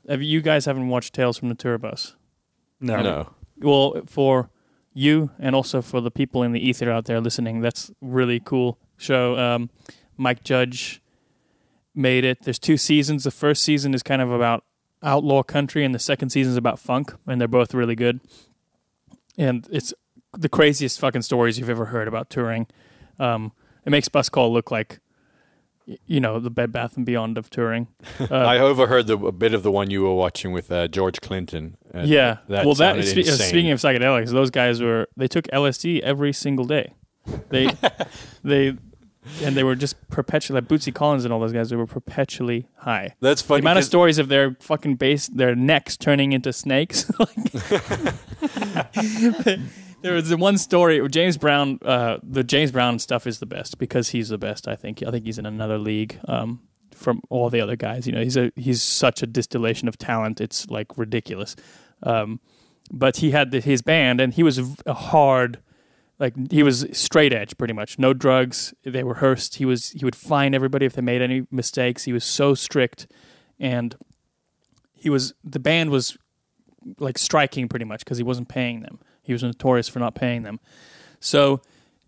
You guys haven't watched Tales from the Tour Bus? No. Well, for you and also for the people in the ether out there listening, that's really cool show. Mike Judge made it. There's 2 seasons. The first season is kind of about outlaw country, and the second season is about funk, and they're both really good. And it's the craziest fucking stories you've ever heard about touring. It makes Bus Call look like, the Bed Bath & Beyond of touring. I overheard a bit of the one you were watching with George Clinton. Yeah. That sounded insane. Speaking of psychedelics, those guys they took LSD every single day. They were just perpetually, like Bootsy Collins and all those guys, they were perpetually high. That's funny. The amount of stories of their fucking their necks turning into snakes. There was the one story, James Brown, the James Brown stuff is the best because he's the best, I think. I think he's in another league from all the other guys. He's such a distillation of talent, it's like ridiculous. But he had his band, and he was a hard... he was straight edge, pretty much. No drugs. They rehearsed. He would fine everybody if they made any mistakes. He was so strict, and the band was like striking pretty much because he wasn't paying them. He was notorious for not paying them. So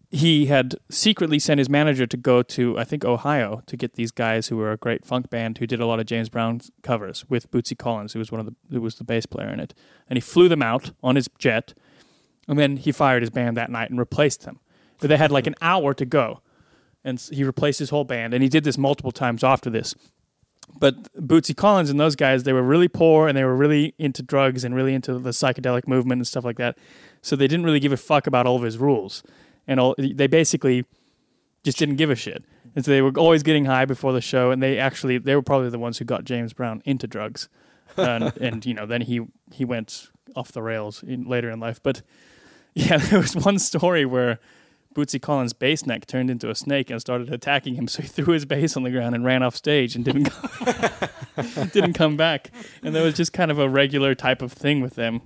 he had secretly sent his manager to go to, I think, Ohio to get these guys who were a great funk band who did a lot of James Brown covers with Bootsy Collins, who was the bass player in it. And he flew them out on his jet. And then he fired his band that night and replaced them. But they had like an hour to go. And he replaced his whole band. And he did this multiple times after this. But Bootsy Collins and those guys, they were really poor and they were really into drugs and really into the psychedelic movement and stuff like that. So they didn't really give a fuck about all of his rules. And they basically just didn't give a shit. And so they were always getting high before the show. And they were probably the ones who got James Brown into drugs. And then he went off the rails later in life. But yeah, there was one story where Bootsy Collins' bass neck turned into a snake and started attacking him. So he threw his bass on the ground and ran off stage and didn't come back. And that was just kind of a regular type of thing with them.